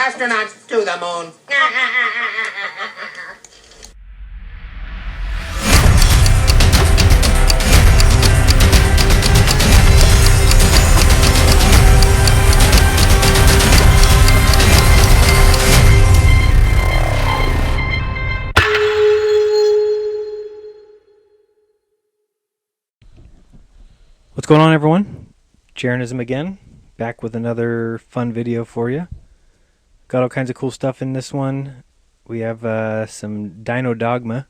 Astronauts to the moon. What's going on, everyone? Jeranism again, back with another fun video for you. Got all kinds of cool stuff in this one. We have some Dogma,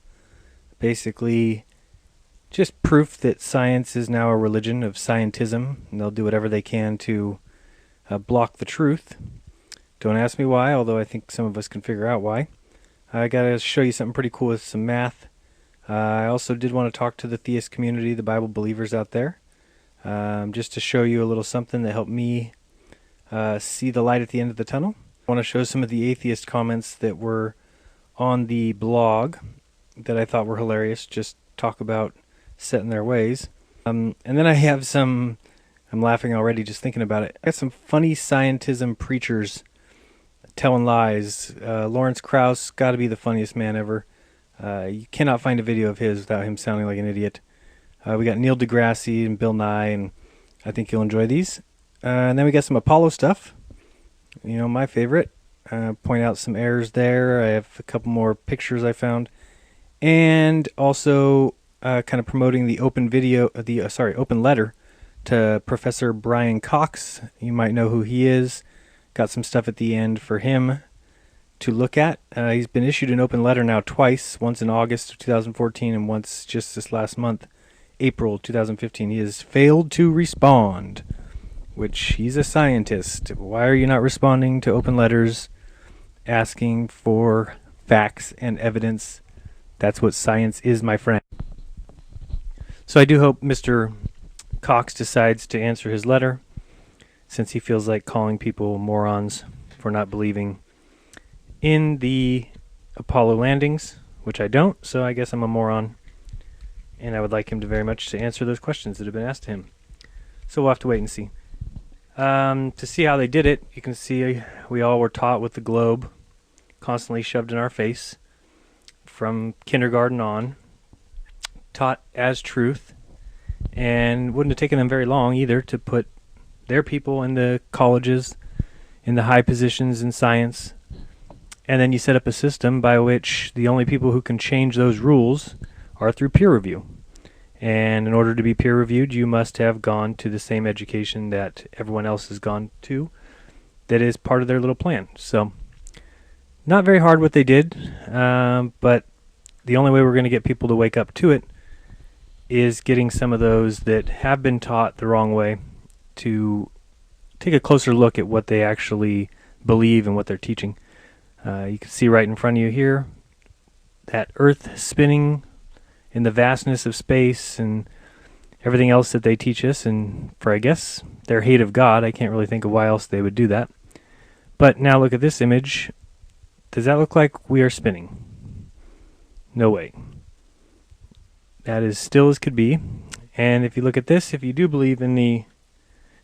basically just proof that science is now a religion of scientism, and they'll do whatever they can to block the truth. Don't ask me why, although I think some of us can figure out why. I gotta show you something pretty cool with some math. I also did want to talk to the theist community, the Bible believers out there. Just to show you a little something that helped me see the light at the end of the tunnel. I want to show some of the atheist comments that were on the blog that I thought were hilarious. Just talk about set in their ways. And then I have some, I'm laughing already just thinking about it. I got some funny scientism preachers telling lies. Lawrence Krauss, got to be the funniest man ever. You cannot find a video of his without him sounding like an idiot. We got Neil deGrasse and Bill Nye, and I think you'll enjoy these. And then we got some Apollo stuff. You know, my favorite. Point out some errors there. I have a couple more pictures I found. And also kind of promoting the open letter to Professor Brian Cox. You might know who he is. Got some stuff at the end for him to look at. He's been issued an open letter now twice, once in August of 2014 and once just this last month. April 2015. He has failed to respond, which he's a scientist. Why are you not responding to open letters asking for facts and evidence? That's what science is, my friend. So I do hope Mr. Cox decides to answer his letter, since he feels like calling people morons for not believing in the Apollo landings, which I don't, so I guess I'm a moron. And I would like him to very much to answer those questions that have been asked to him. So we'll have to wait and see. To see how they did it, you can see we all were taught with the globe constantly shoved in our face from kindergarten on, taught as truth, and wouldn't have taken them very long either to put their people in the colleges, in the high positions in science. And then you set up a system by which the only people who can change those rules are through peer review. And in order to be peer reviewed, you must have gone to the same education that everyone else has gone to. That is part of their little plan. So, not very hard what they did, but the only way we're going to get people to wake up to it is getting some of those that have been taught the wrong way to take a closer look at what they actually believe and what they're teaching. You can see right in front of you here that Earth spinning in the vastness of space and everything else that they teach us, and for, I guess, their hate of God, I can't really think of why else they would do that. But now look at this image. Does that look like we are spinning? No way. That is still as could be. And if you look at this, if you do believe in the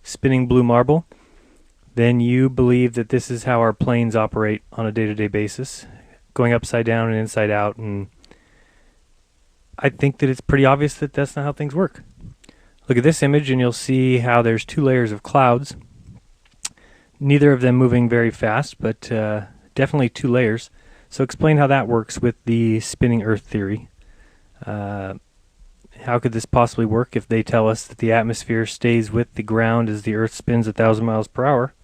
spinning blue marble, then you believe that this is how our planes operate on a day-to-day basis, going upside down and inside out, and I think that it's pretty obvious that that's not how things work. Look at this image and you'll see how there's two layers of clouds. Neither of them moving very fast, but definitely two layers. So explain how that works with the spinning Earth theory. How could this possibly work if they tell us that the atmosphere stays with the ground as the Earth spins 1,000 miles per hour?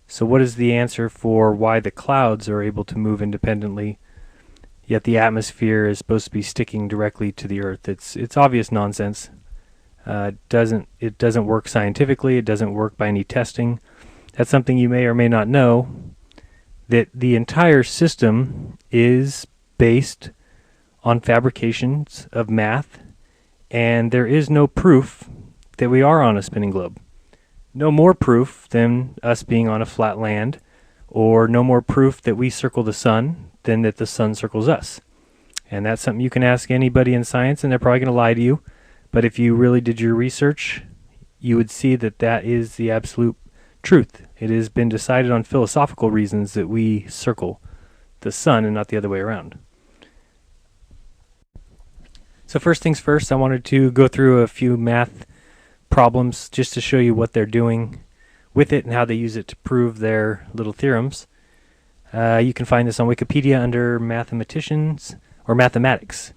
So what is the answer for why the clouds are able to move independently, yet the atmosphere is supposed to be sticking directly to the Earth? It's obvious nonsense. It doesn't work scientifically. It doesn't work by any testing. That's something you may or may not know, that the entire system is based on fabrications of math, and there is no proof that we are on a spinning globe. No more proof than us being on a flat land, or no more proof that we circle the sun than that the sun circles us. And that's something you can ask anybody in science, and they're probably going to lie to you. But if you really did your research, you would see that that is the absolute truth. It has been decided on philosophical reasons that we circle the sun and not the other way around. So first things first, I wanted to go through a few math problems just to show you what they're doing with it and how they use it to prove their little theorems. You can find this on Wikipedia under mathematicians or mathematics.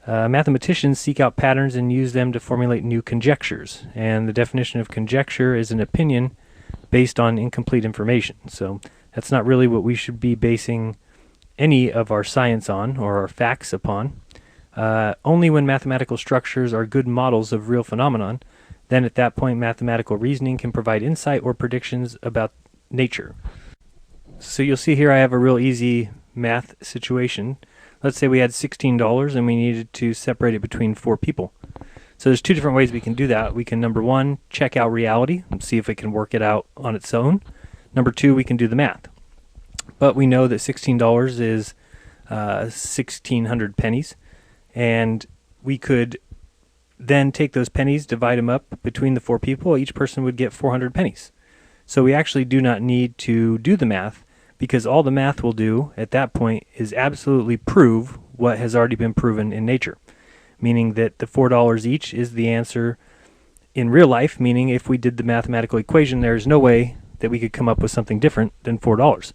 Mathematicians seek out patterns and use them to formulate new conjectures. And the definition of conjecture is an opinion based on incomplete information. So that's not really what we should be basing any of our science on or our facts upon. Only when mathematical structures are good models of real phenomenon, then at that point mathematical reasoning can provide insight or predictions about nature. So you'll see here I have a real easy math situation. Let's say we had $16 and we needed to separate it between 4 people. So there's 2 different ways we can do that. We can, number 1, check out reality and see if it can work it out on its own. Number 2, we can do the math. But we know that $16 is 1,600 pennies, and we could then take those pennies, divide them up between the 4 people. Each person would get 400 pennies. So we actually do not need to do the math, because all the math will do at that point is absolutely prove what has already been proven in nature, meaning that the $4 each is the answer in real life, meaning if we did the mathematical equation, there's no way that we could come up with something different than $4.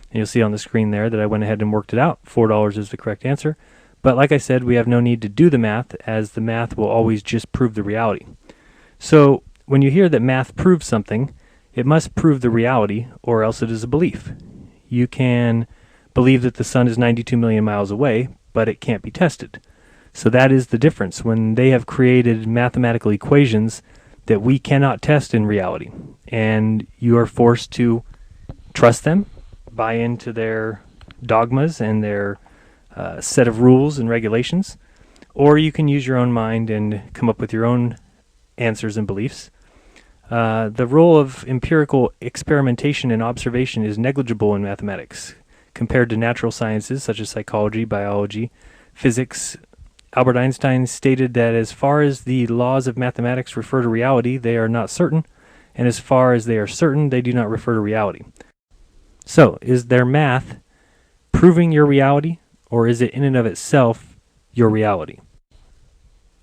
And you'll see on the screen there that I went ahead and worked it out. $4 is the correct answer. But like I said, we have no need to do the math, as the math will always just prove the reality. So when you hear that math proves something, it must prove the reality, or else it is a belief. You can believe that the sun is 92 million miles away, but it can't be tested. So that is the difference when they have created mathematical equations that we cannot test in reality. And you are forced to trust them, buy into their dogmas and their set of rules and regulations, or you can use your own mind and come up with your own answers and beliefs. The role of empirical experimentation and observation is negligible in mathematics compared to natural sciences such as psychology, biology, physics. Albert Einstein stated that as far as the laws of mathematics refer to reality, they are not certain, and as far as they are certain, they do not refer to reality. So, is their math proving your reality, or is it in and of itself your reality?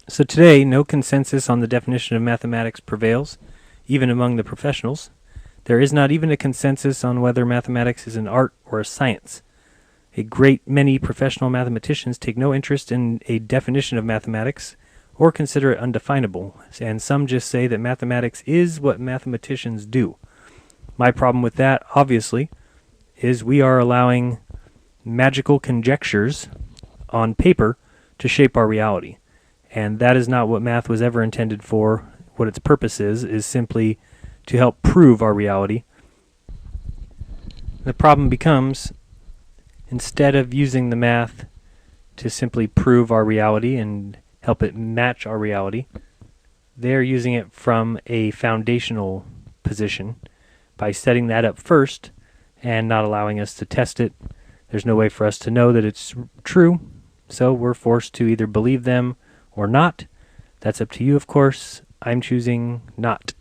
So today, no consensus on the definition of mathematics prevails, even among the professionals. There is not even a consensus on whether mathematics is an art or a science. A great many professional mathematicians take no interest in a definition of mathematics or consider it undefinable, and some just say that mathematics is what mathematicians do. My problem with that, obviously, is we are allowing magical conjectures on paper to shape our reality, and that is not what math was ever intended for. What its purpose is simply to help prove our reality. The problem becomes, instead of using the math to simply prove our reality and help it match our reality, they're using it from a foundational position by setting that up first and not allowing us to test it. There's no way for us to know that it's true, so we're forced to either believe them or not. That's up to you, of course. I'm choosing not.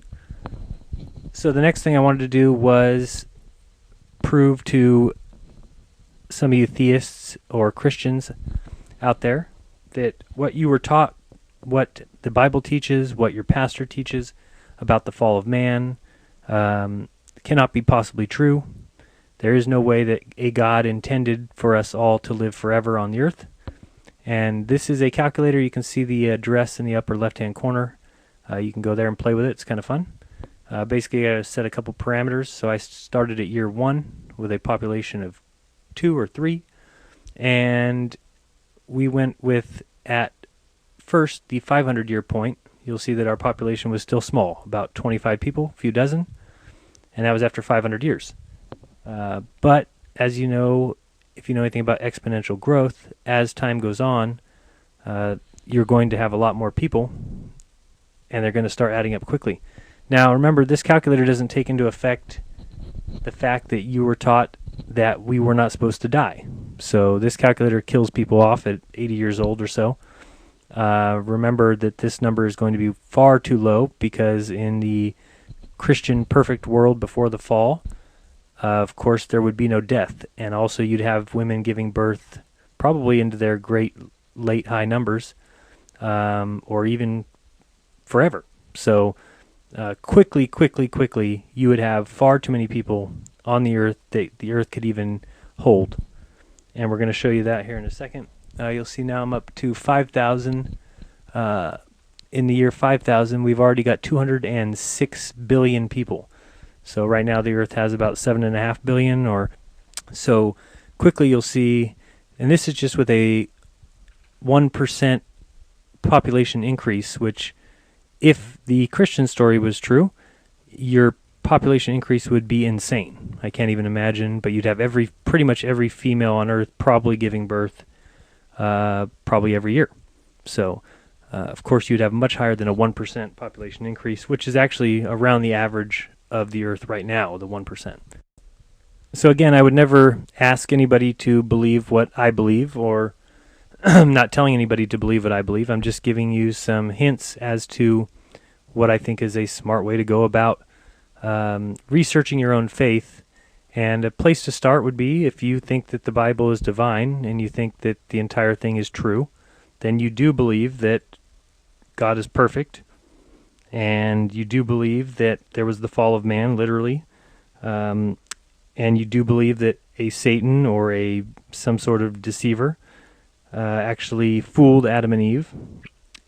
So the next thing I wanted to do was prove to some of you theists or Christians out there that what you were taught, what the Bible teaches, what your pastor teaches about the fall of man cannot be possibly true. There is no way that a God intended for us all to live forever on the earth. And this is a calculator. You can see the address in the upper left-hand corner. You can go there and play with it. It's kind of fun. Basically, I set a couple parameters. So I started at year 1 with a population of 2 or 3. And we went with, at first, the 500-year point. You'll see that our population was still small, about 25 people, a few dozen. And that was after 500 years. But as you know, if you know anything about exponential growth, as time goes on, you're going to have a lot more people, and they're going to start adding up quickly. Now, remember, this calculator doesn't take into effect the fact that you were taught that we were not supposed to die. So this calculator kills people off at 80 years old or so. Remember that this number is going to be far too low, because in the Christian perfect world before the fall, of course there would be no death, and also you'd have women giving birth probably into their great late high numbers, or even forever. So quickly, you would have far too many people on the earth that the earth could even hold. And we're going to show you that here in a second. You'll see now I'm up to 5,000. In the year 5000, we've already got 206 billion people. So right now the earth has about 7.5 billion, or so. Quickly you'll see, and this is just with a 1% population increase, which, if the Christian story was true, your population increase would be insane. I can't even imagine, but you'd have pretty much every female on earth probably giving birth probably every year. So of course you'd have much higher than a 1% population increase, which is actually around the average of the earth right now, the 1%. So again, I would never ask anybody to believe what I believe, or I'm not telling anybody to believe what I believe. I'm just giving you some hints as to what I think is a smart way to go about researching your own faith. And a place to start would be, if you think that the Bible is divine and you think that the entire thing is true, then you do believe that God is perfect, and you do believe that there was the fall of man, literally, and you do believe that a Satan or some sort of deceiver actually fooled Adam and Eve.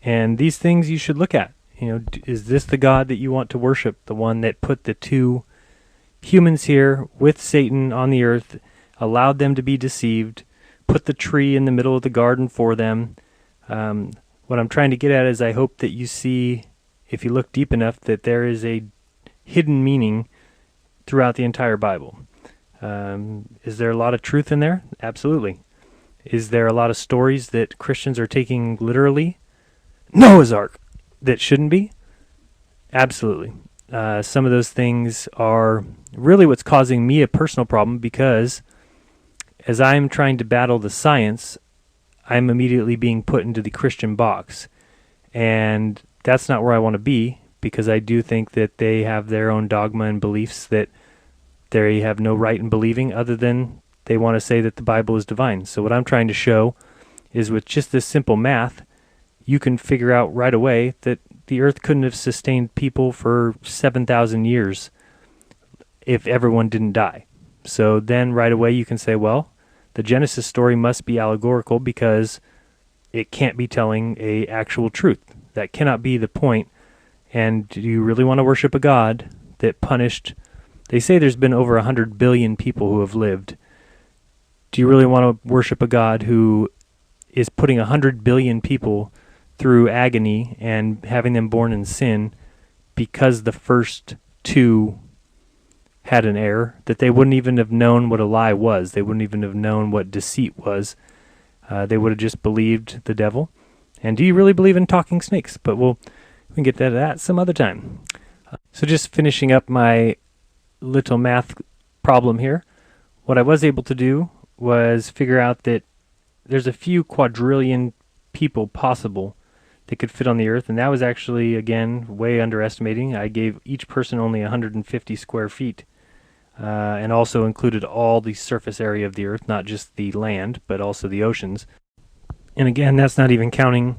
And these things you should look at. Is this the God that you want to worship? The one that put the two humans here with Satan on the earth, allowed them to be deceived, put the tree in the middle of the garden for them. What I'm trying to get at is, I hope that you see, if you look deep enough, that there is a hidden meaning throughout the entire Bible. Is there a lot of truth in there? Absolutely. Is there a lot of stories that Christians are taking literally? Noah's Ark, that shouldn't be? Absolutely. Some of those things are really what's causing me a personal problem, because as I'm trying to battle the science, I'm immediately being put into the Christian box. And that's not where I want to be, because I do think that they have their own dogma and beliefs that they have no right in believing, other than they want to say that the Bible is divine. So what I'm trying to show is, with just this simple math, you can figure out right away that the earth couldn't have sustained people for 7,000 years if everyone didn't die. So then right away you can say, well, the Genesis story must be allegorical, because it can't be telling a actual truth. That cannot be the point. And do you really want to worship a God that punished? They say there's been over 100 billion people who have lived. Do you really want to worship a God who is putting 100 billion people through agony and having them born in sin, because the first two had an error, that they wouldn't even have known what a lie was? They wouldn't even have known what deceit was. They would have just believed the devil. And do you really believe in talking snakes? But we can get to that some other time. So just finishing up my little math problem here, what I was able to do was figure out that there's a few quadrillion people possible that could fit on the earth, and that was actually, again, way underestimating. I gave each person only 150 square feet, and also included all the surface area of the earth, not just the land, but also the oceans. And again, that's not even counting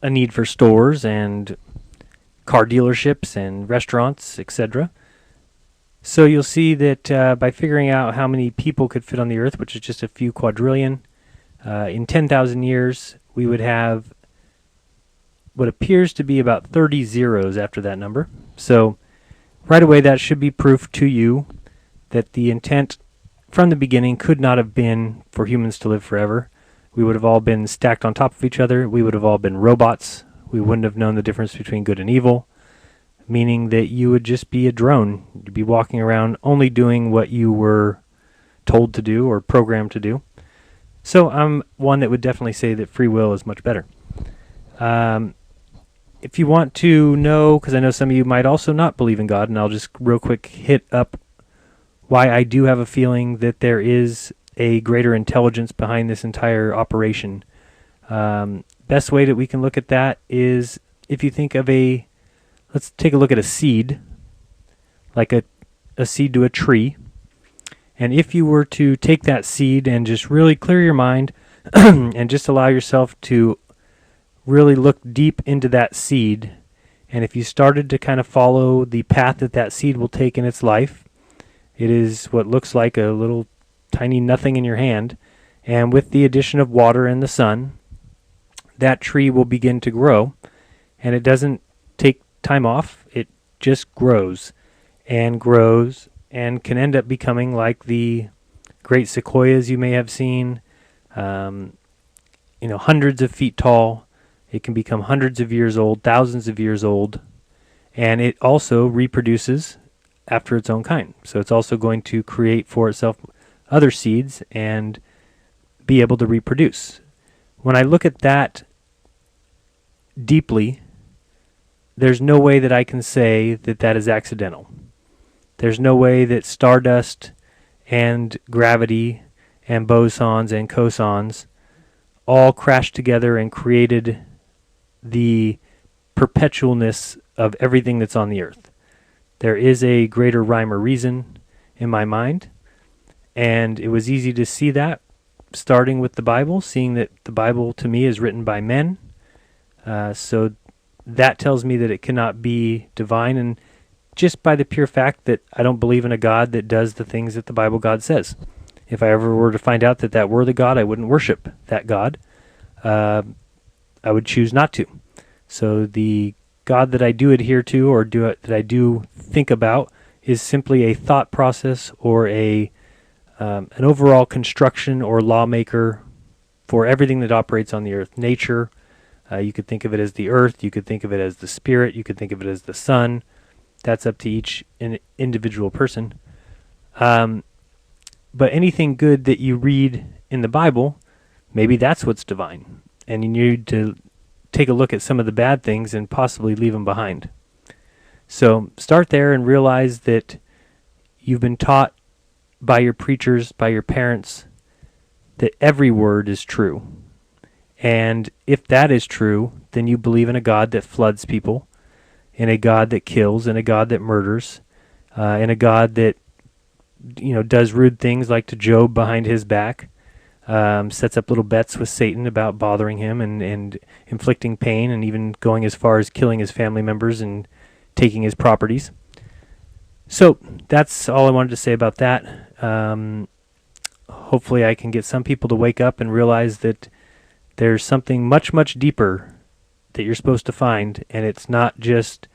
a need for stores and car dealerships and restaurants, etc. So you'll see that by figuring out how many people could fit on the earth, which is just a few quadrillion, in 10,000 years we would have what appears to be about 30 zeros after that number. So right away that should be proof to you that the intent from the beginning could not have been for humans to live forever. We would have all been stacked on top of each other. We would have all been robots. We wouldn't have known the difference between good and evil, meaning that you would just be a drone. You'd be walking around only doing what you were told to do or programmed to do. So I'm one that would definitely say that free will is much better. If you want to know, because I know some of you might also not believe in God, and I'll just real quick hit up why I do have a feeling that there is a greater intelligence behind this entire operation. Best way that we can look at that is, if you think of let's take a look at a seed. like a seed to a tree. And if you were to take that seed and just really clear your mind and just allow yourself to really look deep into that seed, and if you started to kind of follow the path that that seed will take in its life, it is what looks like a little tiny nothing in your hand. And with the addition of water and the sun, that tree will begin to grow. And it doesn't take time off. It just grows and can end up becoming like the great sequoias you may have seen, hundreds of feet tall. It can become hundreds of years old, thousands of years old. And it also reproduces after its own kind. So it's also going to create for itself other seeds and be able to reproduce. When I look at that deeply, there's no way that I can say that that is accidental. There's no way that stardust and gravity and bosons and cosons all crashed together and created the perpetualness of everything that's on the earth. There is a greater rhyme or reason in my mind, and it was easy to see that starting with the Bible, seeing that the Bible to me is written by men. So that tells me that it cannot be divine, and just by the pure fact that I don't believe in a God that does the things that the Bible God says. If I ever were to find out that that were the God, I wouldn't worship that God. I would choose not to. So the God that I do adhere to or that I do think about is simply a thought process or an overall construction or lawmaker for everything that operates on the earth. Nature, you could think of it as the earth, you could think of it as the spirit, you could think of it as the sun. That's up to each individual person. But anything good that you read in the Bible, maybe that's what's divine. And you need to take a look at some of the bad things and possibly leave them behind. So start there and realize that you've been taught by your preachers, by your parents, that every word is true. And if that is true, then you believe in a God that floods people, in a God that kills, in a God that murders, in a God that does rude things like to Job behind his back, sets up little bets with Satan about bothering him and inflicting pain, and even going as far as killing his family members and taking his properties. So that's all I wanted to say about that. Hopefully I can get some people to wake up and realize that there's something much, much deeper that you're supposed to find, and it's not just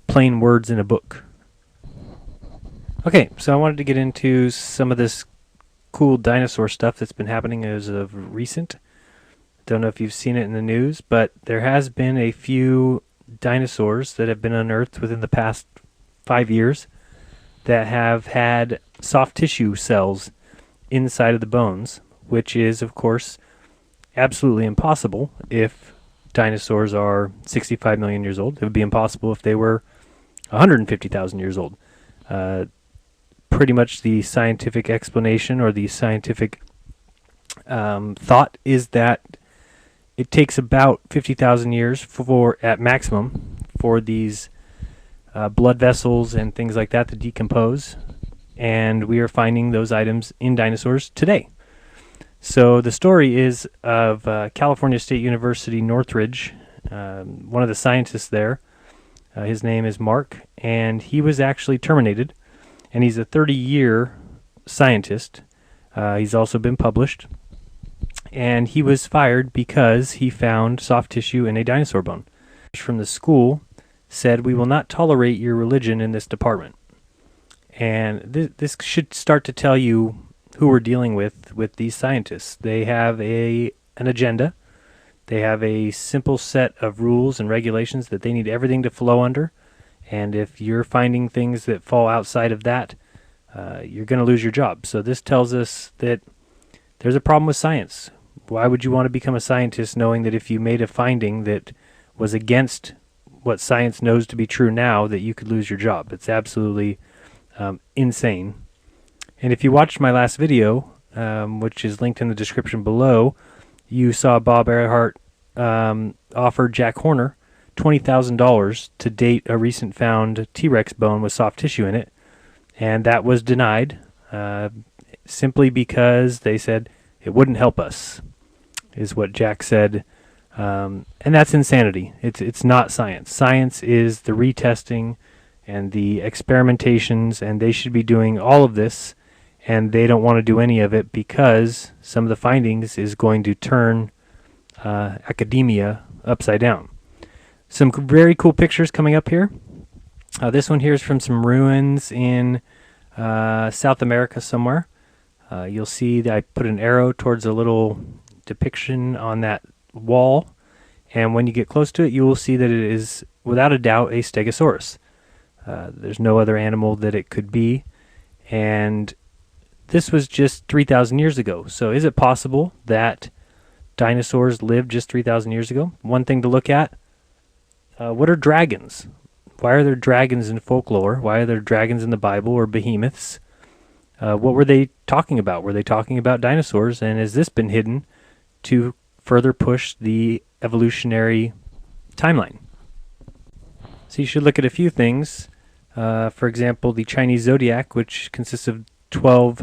plain words in a book. Okay, so I wanted to get into some of this cool dinosaur stuff that's been happening as of recent. Don't know if you've seen it in the news, but there has been a few dinosaurs that have been unearthed within the past 5 years that have had soft tissue cells inside of the bones, which is, of course, absolutely impossible if dinosaurs are 65 million years old. It would be impossible if they were 150,000 years old. Pretty much the scientific explanation or the scientific thought is that it takes about 50,000 years at maximum for these blood vessels and things like that to decompose, and we are finding those items in dinosaurs today. So the story is of California State University Northridge. One of the scientists there, his name is Mark, and he was actually terminated, and he's a 30-year scientist. He's also been published, and he was fired because he found soft tissue in a dinosaur bone. From the school said, "We will not tolerate your religion in this department." And this should start to tell you who we're dealing with these scientists. They have an agenda. They have a simple set of rules and regulations that they need everything to flow under. And if you're finding things that fall outside of that, you're going to lose your job. So this tells us that there's a problem with science. Why would you want to become a scientist knowing that if you made a finding that was against what science knows to be true now, that you could lose your job? It's absolutely insane. And if you watched my last video, which is linked in the description below, you saw Bob Earhart offer Jack Horner $20,000 to date a recent found T-Rex bone with soft tissue in it, and that was denied simply because they said it wouldn't help us, is what Jack said. And that's insanity. It's not science. Science is the retesting and the experimentations, and they should be doing all of this, and they don't want to do any of it because some of the findings is going to turn academia upside down. Some very cool pictures coming up here. This one here is from some ruins in South America somewhere. You'll see that I put an arrow towards a little depiction on that wall, and when you get close to it, you will see that it is without a doubt a stegosaurus. There's no other animal that it could be, and this was just 3,000 years ago. So is it possible that dinosaurs lived just 3,000 years ago? One thing to look at, what are dragons? Why are there dragons in folklore? Why are there dragons in the Bible, or behemoths? What were they talking about? Were they talking about dinosaurs? And has this been hidden to further push the evolutionary timeline? So you should look at a few things. For example, the Chinese zodiac, which consists of 12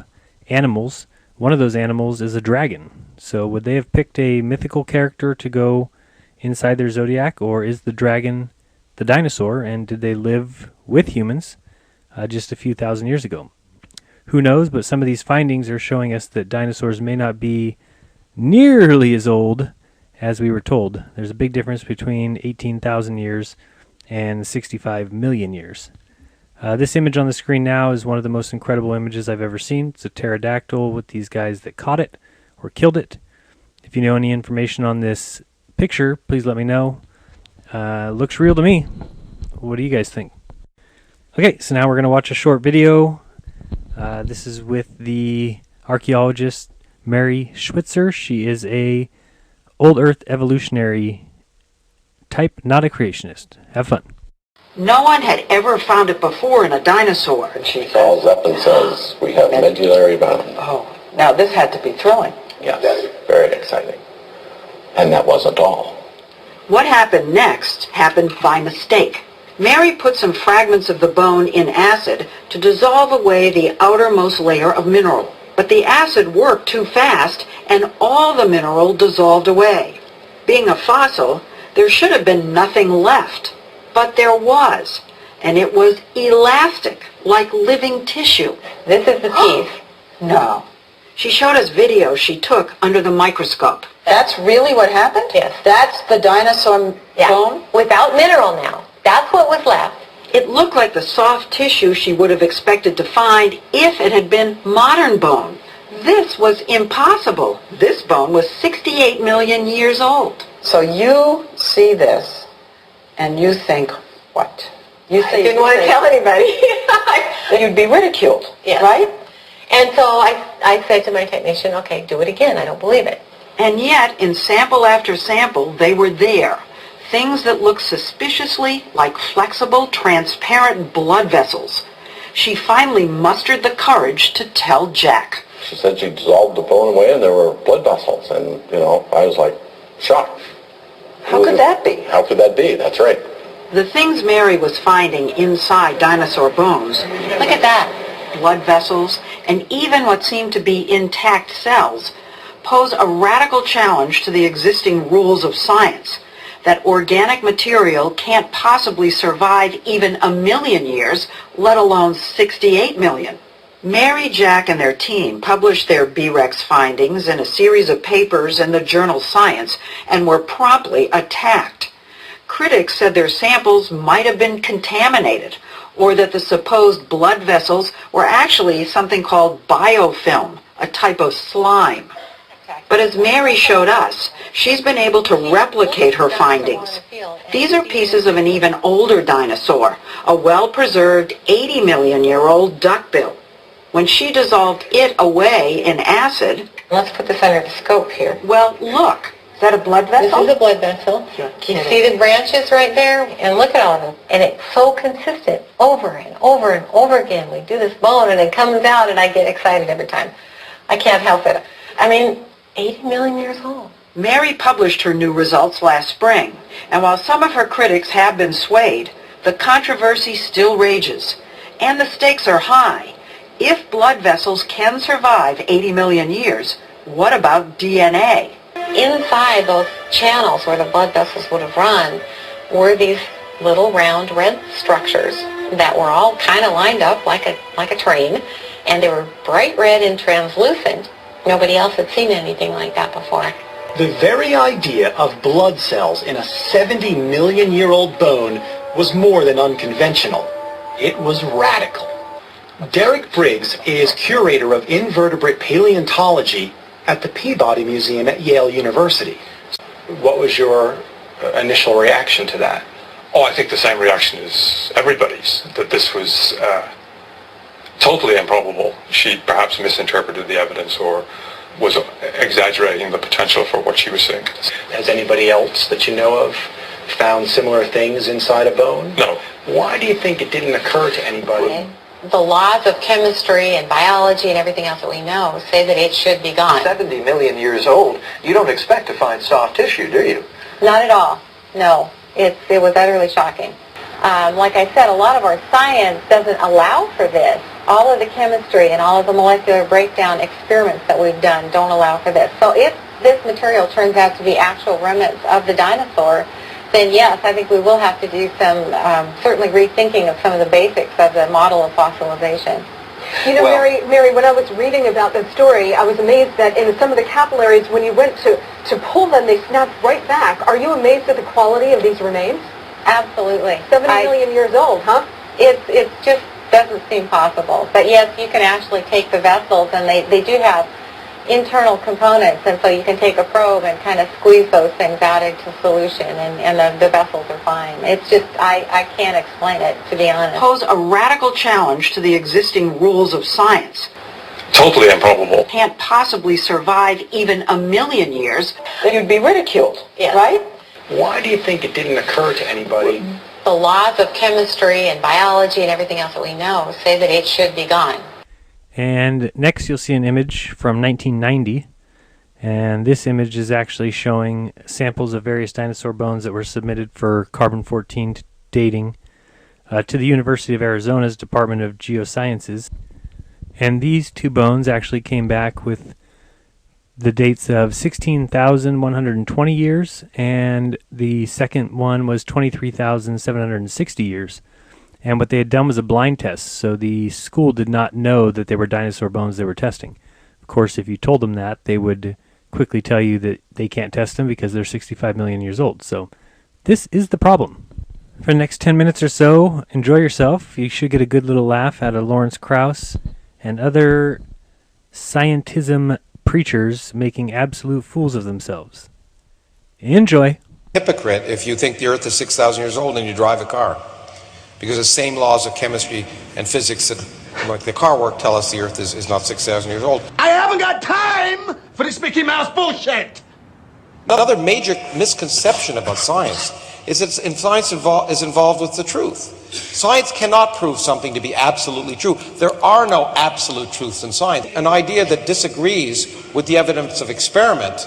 animals. One of those animals is a dragon. So would they have picked a mythical character to go inside their zodiac, or is the dragon the dinosaur, and did they live with humans just a few thousand years ago? Who knows, but some of these findings are showing us that dinosaurs may not be nearly as old as we were told. There's a big difference between 18,000 years and 65 million years. This image on the screen now is one of the most incredible images I've ever seen. It's a pterodactyl with these guys that caught it or killed it. If you know any information on this picture, please let me know. Looks real to me. What do you guys think? Okay, so now we're going to watch a short video. This is with the archaeologist Mary Schwitzer. She is a old Earth evolutionary type, not a creationist. Have fun. No one had ever found it before in a dinosaur. And she calls up and says, we have medullary bone. Oh, now this had to be thrilling. Yes, very exciting. And that wasn't all. What happened next happened by mistake. Mary put some fragments of the bone in acid to dissolve away the outermost layer of mineral. But the acid worked too fast, and all the mineral dissolved away. Being a fossil, there should have been nothing left. But there was, and it was elastic, like living tissue. This is the teeth. No. She showed us videos she took under the microscope. That's really what happened? Yes. That's the dinosaur bone? Without mineral now. That's what was left. It looked like the soft tissue she would have expected to find if it had been modern bone. This was impossible. This bone was 68 million years old. So you see this, and you think, what? You I didn't want to tell anybody. that you'd be ridiculed, Yes. right? And so I said to my technician, okay, do it again. I don't believe it. And yet, in sample after sample, they were there. Things that looked suspiciously like flexible, transparent blood vessels. She finally mustered the courage to tell Jack. She said she dissolved the bone away and there were blood vessels. And, I was like, shocked. How could that be? How could that be? That's right. The things Mary was finding inside dinosaur bones, Look at that. blood vessels, and even what seemed to be intact cells, pose a radical challenge to the existing rules of science, that organic material can't possibly survive even 1 million years, let alone 68 million. Mary, Jack, and their team published their B-Rex findings in a series of papers in the journal Science and were promptly attacked. Critics said their samples might have been contaminated, or that the supposed blood vessels were actually something called biofilm, a type of slime. But as Mary showed us, she's been able to replicate her findings. These are pieces of an even older dinosaur, a well-preserved 80 million year old duckbill. When she dissolved it away in acid... Let's put this under the scope here. Well, look. Is that a blood vessel? This is a blood vessel. You see the branches right there? And look at all of them. And it's so consistent over and over and over again. We do this bone and it comes out and I get excited every time. I can't help it. I mean, 80 million years old. Mary published her new results last spring, and while some of her critics have been swayed, the controversy still rages. And the stakes are high. If blood vessels can survive 80 million years, what about DNA? Inside those channels where the blood vessels would have run were these little round red structures that were all kind of lined up like a train, and they were bright red and translucent. Nobody else had seen anything like that before. The very idea of blood cells in a 70 million year old bone was more than unconventional. It was radical. Derek Briggs is curator of invertebrate paleontology at the Peabody Museum at Yale University. What was your initial reaction to that? Oh, I think the same reaction as everybody's, that this was totally improbable. She perhaps misinterpreted the evidence or was exaggerating the potential for what she was seeing. Has anybody else that you know of found similar things inside a bone? No. Why do you think it didn't occur to anybody? The laws of chemistry and biology and everything else that we know say that it should be gone. 70 million years old, you don't expect to find soft tissue, do you? Not at all. No. It was utterly shocking. Like I said, a lot of our science doesn't allow for this. All of the chemistry and all of the molecular breakdown experiments that we've done don't allow for this. So if this material turns out to be actual remnants of the dinosaur, then yes, I think we will have to do some, certainly rethinking of some of the basics of the model of fossilization. You know, Mary, when I was reading about that story, I was amazed that in some of the capillaries, when you went to pull them, they snapped right back. Are you amazed at the quality of these remains? Absolutely. 70 million years old, huh? It just doesn't seem possible. But yes, you can actually take the vessels, and they do have internal components, and so you can take a probe and kind of squeeze those things out into solution, and the vessels are fine. It's just, I can't explain it, to be honest. Pose a radical challenge to the existing rules of science. Totally improbable. Can't possibly survive even a million years. Then you'd be ridiculed, Yes. right? Why do you think it didn't occur to anybody? The laws of chemistry and biology and everything else that we know say that it should be gone. And next you'll see an image from 1990, and this image is actually showing samples of various dinosaur bones that were submitted for carbon-14 dating to the University of Arizona's Department of Geosciences. And these two bones actually came back with the dates of 16,120 years, and the second one was 23,760 years. And what they had done was a blind test, so the school did not know that they were dinosaur bones they were testing. Of course, if you told them that, they would quickly tell you that they can't test them because they're 65 million years old. So this is the problem. For the next 10 minutes or so, enjoy yourself. You should get a good little laugh out of Lawrence Krauss and other scientism preachers making absolute fools of themselves. Enjoy. Hypocrite if you think the Earth is 6,000 years old and you drive a car. Because the same laws of chemistry and physics that like the car work tell us the Earth is not 6,000 years old. I haven't got time for this Mickey Mouse bullshit! Another major misconception about science is that science is involved with the truth. Science cannot prove something to be absolutely true. There are no absolute truths in science. An idea that disagrees with the evidence of experiment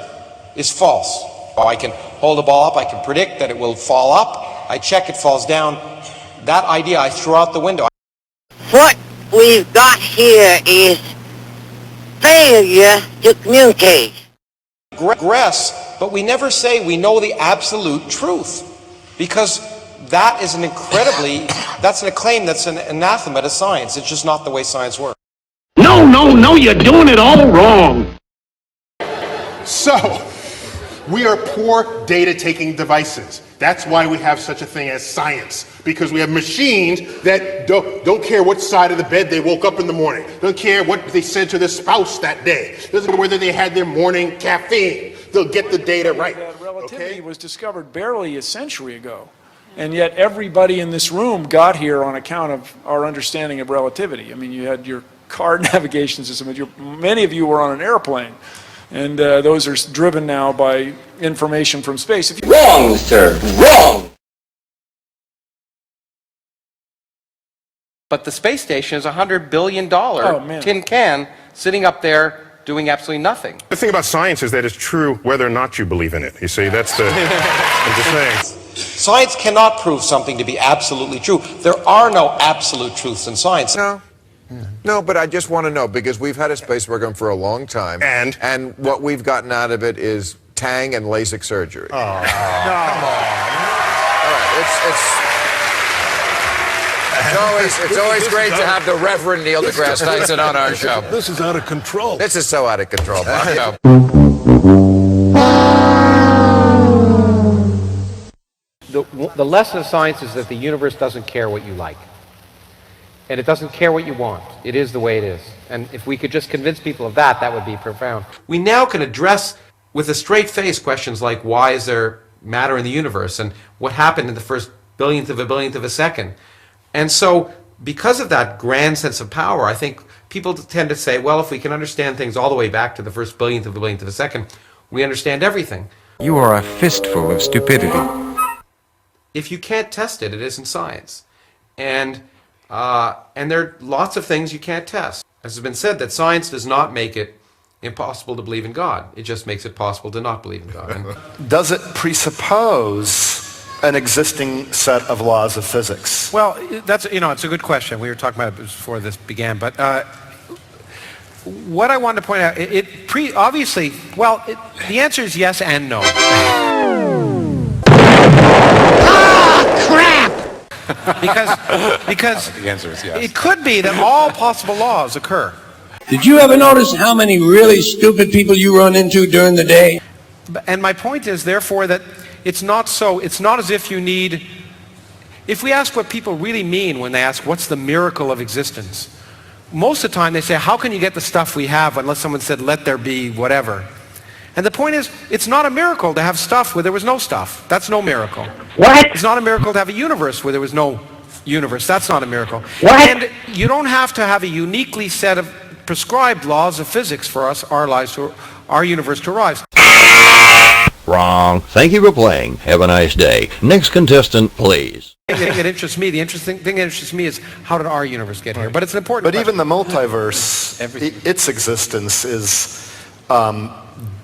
is false. I can hold a ball up, I can predict that it will fall up, I check it falls down. That idea I threw out the window. What we've got here is failure to communicate. Regress, but we never say we know the absolute truth. Because that is that's a claim that's an anathema to science. It's just not the way science works. No, you're doing it all wrong! So, we are poor data-taking devices. That's why we have such a thing as science. Because we have machines that don't care which side of the bed they woke up in the morning. Don't care what they said to their spouse that day. Doesn't care whether they had their morning caffeine. They'll get the data right. Relativity was discovered barely a century ago. And yet everybody in this room got here on account of our understanding of relativity. I mean, you had your car navigation system. Many of you were on an airplane. And those are driven now by information from space. Wrong, sir. Wrong. But the space station is a $100 billion tin can sitting up there doing absolutely nothing. The thing about science is that it's true whether or not you believe in it. You see, that's the... I'm just saying. Science cannot prove something to be absolutely true. There are no absolute truths in science. No. No, but I just want to know, because we've had a space program for a long time. And what we've gotten out of it is Tang and LASIK surgery. Oh, come on. All right, it's always great to have the Reverend Neil deGrasse Tyson on our show. This is out of control. This is so out of control. The lesson of science is that the universe doesn't care what you like. And it doesn't care what you want. It is the way it is. And if we could just convince people of that, that would be profound. We now can address with a straight face questions like, why is there matter in the universe? And what happened in the first billionth of a second? And so, because of that grand sense of power, I think people tend to say, well, if we can understand things all the way back to the first billionth of a second, we understand everything. You are a fistful of stupidity. If you can't test it, it isn't science. And there are lots of things you can't test. As has been said, that science does not make it impossible to believe in God. It just makes it possible to not believe in God. And does it presuppose an existing set of laws of physics? Well, that's, it's a good question. We were talking about it before this began, but what I wanted to point out, obviously, the answer is yes and no. Because the answer is yes. It could be that all possible laws occur. Did you ever notice how many really stupid people you run into during the day? And my point is, therefore, that it's not as if you need, if we ask what people really mean when they ask, what's the miracle of existence? Most of the time they say, how can you get the stuff we have unless someone said, let there be whatever? And the point is, it's not a miracle to have stuff where there was no stuff. That's no miracle. What? It's not a miracle to have a universe where there was no universe. That's not a miracle. What? And you don't have to have a uniquely set of prescribed laws of physics for our universe to arise. Wrong. Thank you for playing. Have a nice day. Next contestant, please. It interests me. The interesting thing that interests me is, how did our universe get here? But it's an important question. Even the multiverse, its existence is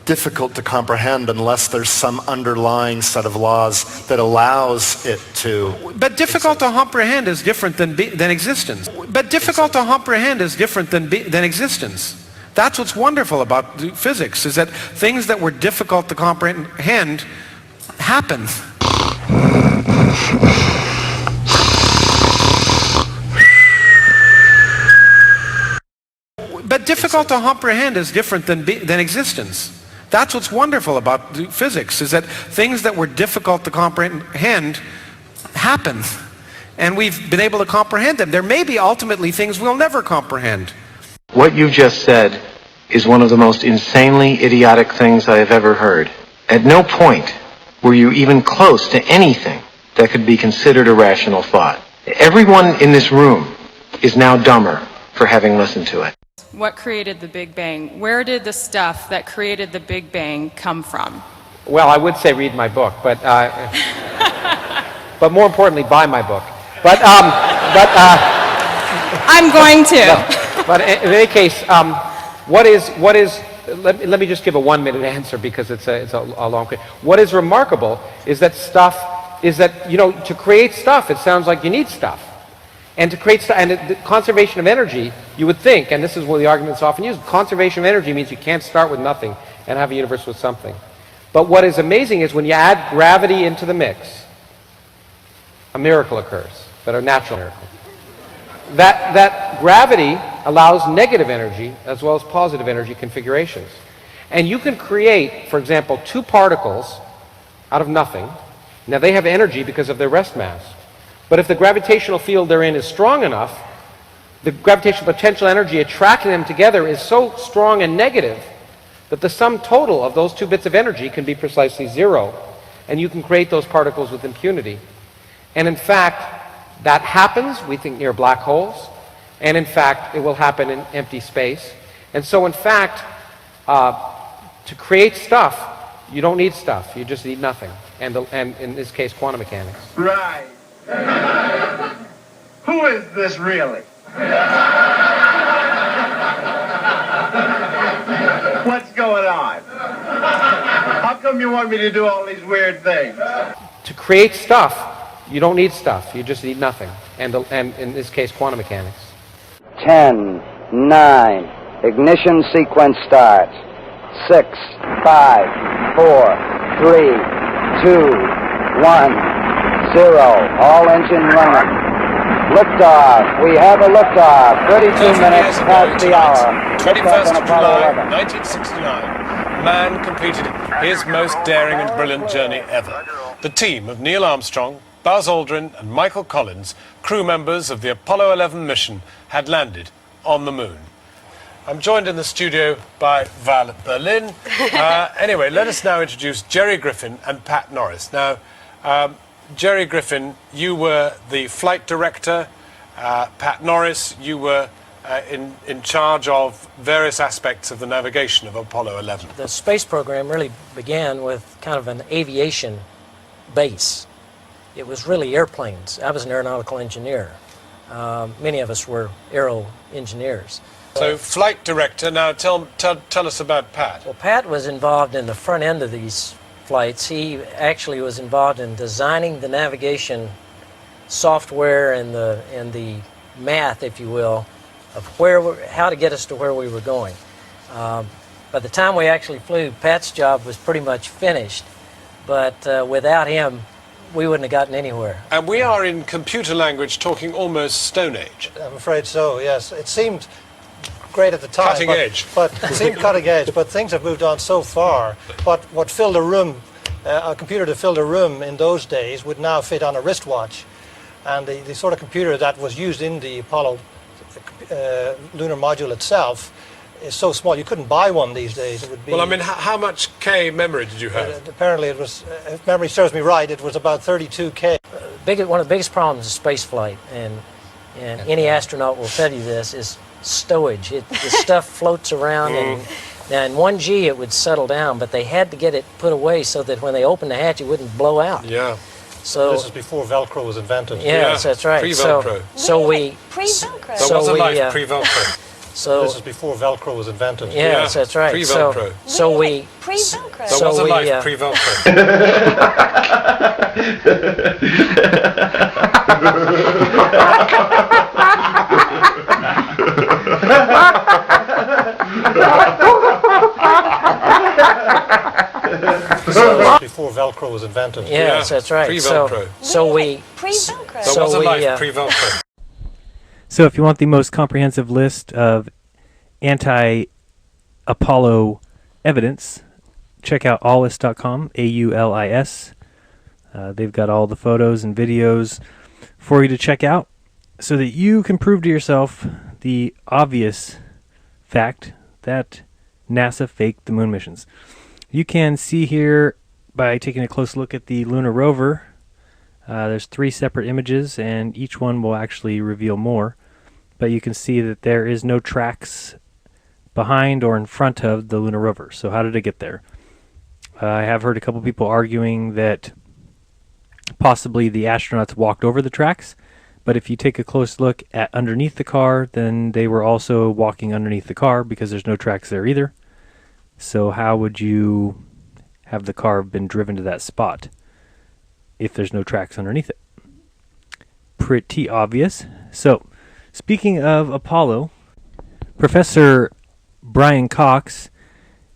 difficult to comprehend unless there's some underlying set of laws that allows it to. But difficult to comprehend is different than existence. But difficult to comprehend is different than existence. That's what's wonderful about physics, is that things that were difficult to comprehend happen. But difficult to comprehend is different than existence. That's what's wonderful about physics, is that things that were difficult to comprehend happen. And we've been able to comprehend them. There may be ultimately things we'll never comprehend. What you just said is one of the most insanely idiotic things I have ever heard. At no point were you even close to anything that could be considered a rational thought. Everyone in this room is now dumber for having listened to it. What created the Big Bang? Where did the stuff that created the Big Bang come from? Well, I would say read my book, but more importantly, buy my book. I'm going to. But in any case, let me just give a 1-minute answer, because it's a long question. What is remarkable is that to create stuff, it sounds like you need stuff. And to create stuff, and the conservation of energy, you would think, and this is one of the arguments often used, conservation of energy means you can't start with nothing and have a universe with something. But what is amazing is when you add gravity into the mix, a miracle occurs, but a natural miracle. That gravity allows negative energy as well as positive energy configurations. And you can create, for example, 2 particles out of nothing. Now they have energy because of their rest mass. But if the gravitational field they're in is strong enough, the gravitational potential energy attracting them together is so strong and negative that the sum total of those 2 bits of energy can be precisely 0. And you can create those particles with impunity. And in fact, that happens, we think, near black holes. And in fact, it will happen in empty space. And so in fact, to create stuff, you don't need stuff. You just need nothing. And in this case, quantum mechanics. Right. Who is this really? What's going on? How come you want me to do all these weird things? To create stuff, you don't need stuff. You just need nothing. And in this case, quantum mechanics. 10, 9, ignition sequence starts. 6, 5, 4, 3, 2, 1, 0. All engine running. Liftoff. We have a liftoff. 32 minutes past the hour. 21st of July, 1969. Man completed his most daring and brilliant journey ever. The team of Neil Armstrong, Buzz Aldrin and Michael Collins, crew members of the Apollo 11 mission, had landed on the moon. I'm joined in the studio by Violet Berlin. Anyway, let us now introduce Jerry Griffin and Pat Norris. Now, Jerry Griffin, you were the flight director. Pat Norris, you were in charge of various aspects of the navigation of Apollo 11. The space program really began with kind of an aviation base. It was really airplanes. I was an aeronautical engineer. Many of us were aero engineers. So, flight director, now tell us about Pat. Well, Pat was involved in the front end of these flights. He actually was involved in designing the navigation software and the math, if you will, of how to get us to where we were going. By the time we actually flew, Pat's job was pretty much finished, but without him, we wouldn't have gotten anywhere. And we are, in computer language, talking almost Stone Age. I'm afraid so, yes. It seemed great at the time. Cutting edge. But it seemed cutting edge, but things have moved on so far. But what filled a room, a computer that filled a room in those days would now fit on a wristwatch. And the sort of computer that was used in the Apollo lunar module itself is so small you couldn't buy one these days. It would be. Well, I mean, how much K memory did you have? Apparently it was, if memory serves me right, it was about 32K. One of the biggest problems of space flight, and any astronaut will tell you this, is stowage. The stuff floats around, and now in 1G it would settle down, but they had to get it put away so that when they opened the hatch it wouldn't blow out. Yeah. So this is before Velcro was invented. Yes, that's right. Pre-Velcro. So we pre-Velcro. There was a life pre-Velcro. So this is before Velcro was invented. Yes, that's right. Pre-Velcro. So we pre-Velcro. There was a life pre-Velcro. Before Velcro was invented. Yes, that's right. Pre-Velcro. So we pre-Velcro. There was a life pre-Velcro. So if you want the most comprehensive list of anti-Apollo evidence, check out aulis.com, AULIS. They've got all the photos and videos for you to check out so that you can prove to yourself the obvious fact that NASA faked the moon missions. You can see here by taking a close look at the lunar rover. There's 3 separate images, and each one will actually reveal more. But you can see that there is no tracks behind or in front of the lunar rover. So how did it get there? I have heard a couple people arguing that possibly the astronauts walked over the tracks. But if you take a close look at underneath the car, then they were also walking underneath the car because there's no tracks there either. So how would you have the car been driven to that spot if there's no tracks underneath it? Pretty obvious. So, speaking of Apollo, Professor Brian Cox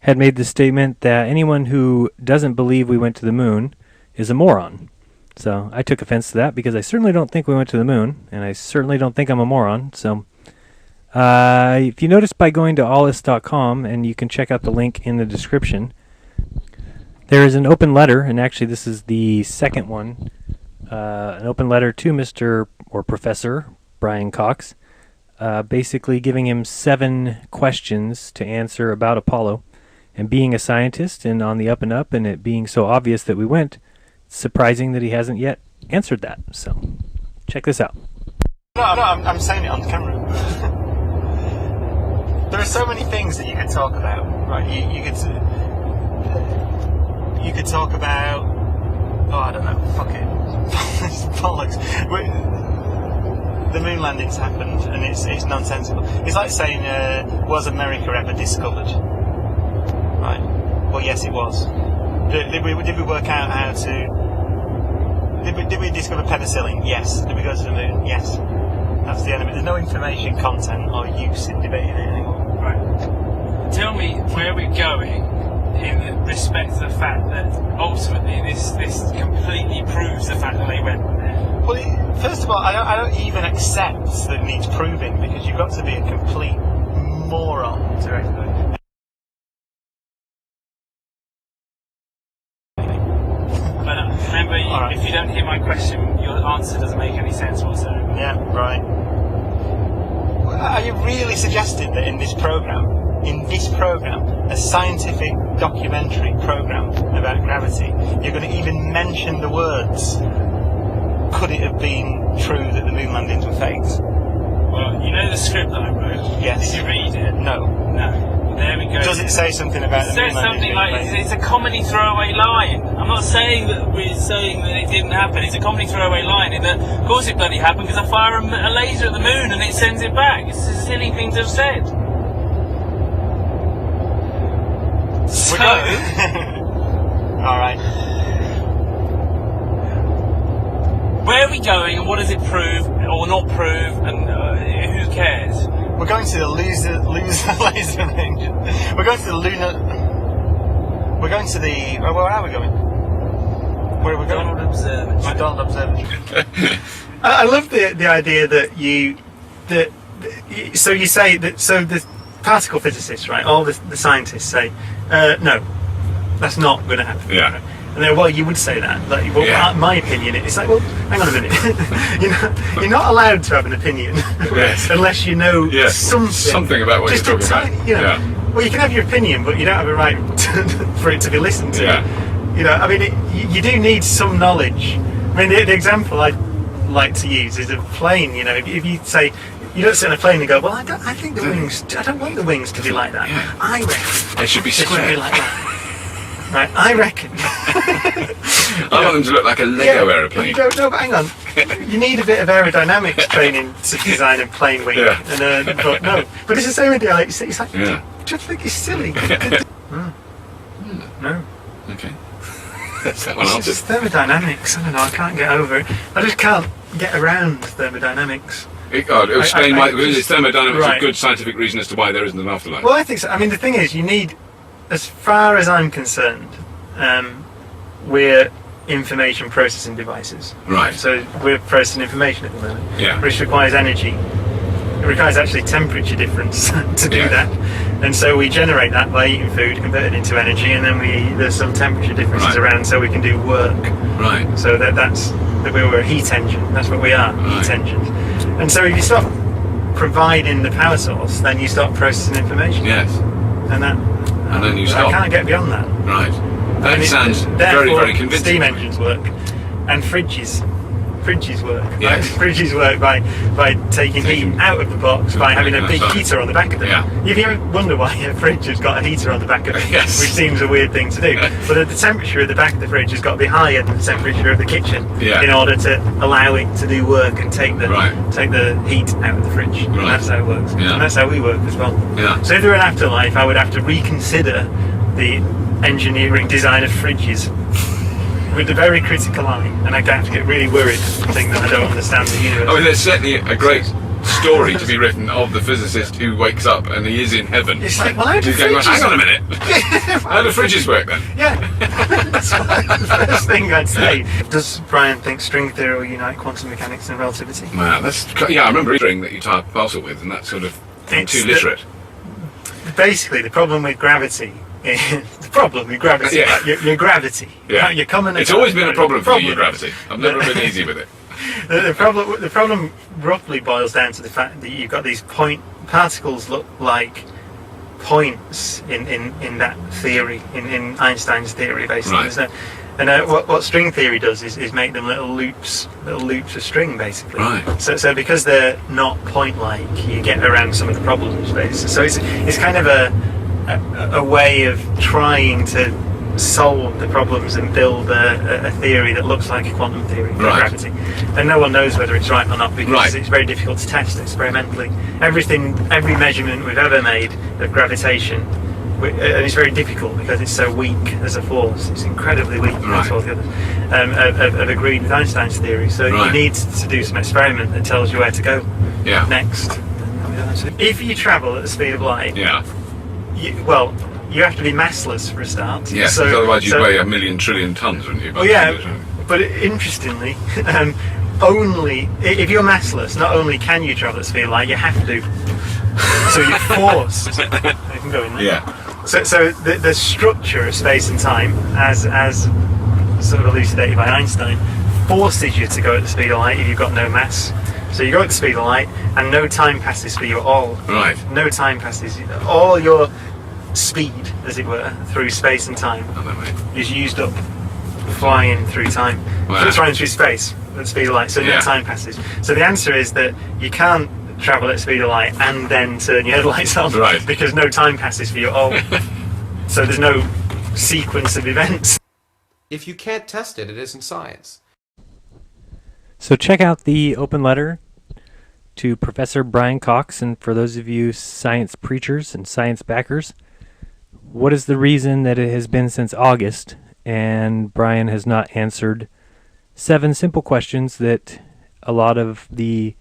had made the statement that anyone who doesn't believe we went to the moon is a moron. So I took offense to that because I certainly don't think we went to the moon, and I certainly don't think I'm a moron. So if you notice by going to aulis.com, and you can check out the link in the description, there is an open letter, and actually this is the second one, an open letter to Mr. or Professor Brian Cox, basically giving him 7 questions to answer about Apollo. And being a scientist and on the up and up, and it being so obvious that we went, it's surprising that he hasn't yet answered that. So check this out. No, I'm saying it on camera. There are so many things that you could talk about, right? You could talk about, oh, I don't know, fuck it, bollocks. The moon landings happened, and it's nonsensical. It's like saying, was America ever discovered? Right. Well, yes, it was. Did we work out how to Did we discover penicillin? Yes. Did we go to the moon? Yes. That's the end of it. There's no information, content, or use in debating it anymore. Right. Tell me where we're going in respect to the fact that ultimately this completely proves the fact that they went there. Well, first of all, I don't even accept that it needs proving, because you've got to be a complete moron to recognize. Remember, if you don't hear my question, your answer doesn't make any sense whatsoever. Yeah, right. Are you really suggesting that in this program, a scientific documentary program about gravity, you're going to even mention the words, could it have been true that the moon landings were fakes? Well, you know the script that I wrote? Yes. Did you read it? No. No. There we go. Does it say something about the moon landings being fakes? It's a comedy throwaway line. I'm not saying that we're saying that it didn't happen. It's a comedy throwaway line in that, of course it bloody happened, because I fire a laser at the moon and it sends it back. It's a silly thing to have said. So, alright. Where are we going, and what does it prove or not prove, and who cares? We're going to the loser laser range. We're going to the lunar. We're going to the. Where are we going? Where are we going? McDonald Observatory. McDonald Observatory. I love the idea that so you say that, so the particle physicists, right, all the scientists say, no, that's not going to happen. Yeah. Right? And then, well, you would say that. Like, well, Yeah. my opinion is like, well, hang on a minute. You're not allowed to have an opinion Yes. unless you know Yes. Something about what just you're talking about. You know, Yeah. well, you can have your opinion, but you don't have a right for it to be listened to. Yeah. You know, I mean, you do need some knowledge. I mean, the example I like to use is a plane. You know, if you say, you don't sit on a plane and go, well, I think the wings, I don't want the wings to be like that. Yeah. I reckon They should be they square. should be like that. Right, I reckon. I want them to look like a Lego aeroplane. You don't know, but hang on. You need a bit of aerodynamics training to design a plane wing. Yeah. And, but no. But it's the same with the Alex. It's like, Yeah. do you think it's silly? No. Okay. That's that one It's answered. just thermodynamics. I don't know, I can't get over it. I just can't get around thermodynamics. Explain why, because it's thermodynamics Right. a good scientific reason as to why there isn't an afterlife. Well, I think so. I mean, the thing is, you need, as far as I'm concerned, we're information processing devices. Right. So we're processing information at the moment. Yeah. Which requires energy. It requires actually temperature difference to do Yeah. that. And so we generate that by eating food, convert it into energy, and then there's some temperature differences Right. around so we can do work. Right. So that's we're a heat engine. That's what we are, heat engines. And so if you stop providing the power source, then you start processing information. Yes. And that. And then you I stop. can't get beyond that. Right. That And sounds very, therefore, very convincing. Steam engines work, and fridges work. Yes. Right? Fridges work by taking heat out of the box, by having a big heater on the back of them. Yeah. If you ever wonder why a fridge has got a heater on the back of it, Yes. which seems a weird thing to do, but the temperature of the back of the fridge has got to be higher than the temperature of the kitchen Yeah. in order to allow it to do work and take the heat out of the fridge. And Right. that's how it works. Yeah. And that's how we work as well. Yeah. So if there were an afterlife, I would have to reconsider the engineering design of fridges with a very critical eye, and I have to get really worried and think that I don't understand the universe. I mean, there's certainly a great story to be written of the physicist who wakes up and he is in heaven. It's like, well, how do He's going, fridges hang on a minute. How do fridges work then? Yeah, that's the first thing I'd say. Does Brian think string theory will unite quantum mechanics and relativity? Wow, yeah, I remember reading that you tie a parcel with, and that's sort of It's too the- literate. Basically, the problem with gravity is Yeah. your gravity. Yeah. Your common. It's always been a problem for you, your is- gravity. I've never been easy with it. The problem roughly boils down to the fact that you've got these particles look like points in that theory, in Einstein's theory, basically. Right. And what string theory does is make them little loops of string, basically. Right. So because they're not point-like, you get around some of the problems, basically. So it's kind of a way of trying to solve the problems and build a theory that looks like a quantum theory of Right. gravity. And no one knows whether it's right or not because Right. it's very difficult to test experimentally. Every measurement we've ever made of gravitation and it's very difficult because it's so weak as a force. It's incredibly weak. That's all the others have agreed with Einstein's theory. So you need to do some experiment that tells you where to go next. If you travel at the speed of light, you have to be massless for a start. Yes, so, otherwise you'd weigh 1,000,000 trillion tons, wouldn't you? But interestingly, only if you're massless, not only can you travel at the speed of light, you have to. So you're forced. You can go in there. Yeah. So the structure of space and time, as sort of elucidated by Einstein, forces you to go at the speed of light if you've got no mass. So you go at the speed of light, and no time passes for you at all. Right. No time passes. All your speed, as it were, through space and time is used up flying through time. Wow. Flying through space at the speed of light, so no time passes. So the answer is that you can't travel at the speed of light and then turn your headlights on, because no time passes for you at all. So there's no sequence of events. If you can't test it, it isn't science. So check out the open letter to Professor Brian Cox, and for those of you science preachers and science backers, what is the reason that it has been since August and Brian has not answered 7 simple questions that a lot of the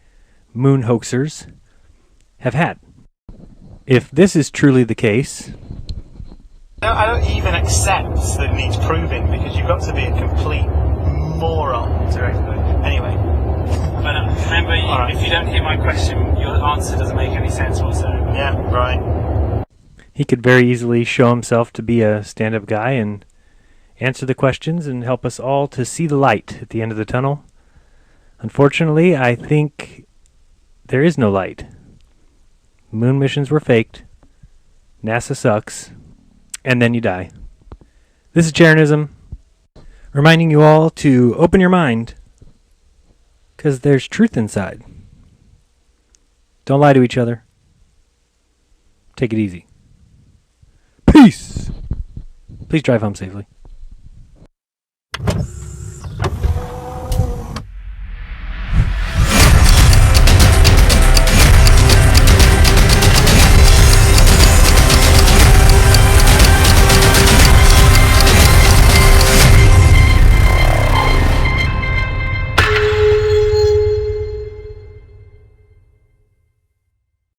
moon hoaxers have had? If this is truly the case, I don't even accept that it needs proving, because you've got to be a complete moron to anyway. But remember, if you don't hear my question, your answer doesn't make any sense whatsoever. Yeah, right. he could very easily show himself to be a stand-up guy and answer the questions and help us all to see the light at the end of the tunnel. Unfortunately, I think there is no light. Moon missions were faked. NASA sucks. And then you die. This is jeranism, reminding you all to open your mind, because there's truth inside. Don't lie to each other. Take it easy. Peace! Please drive home safely.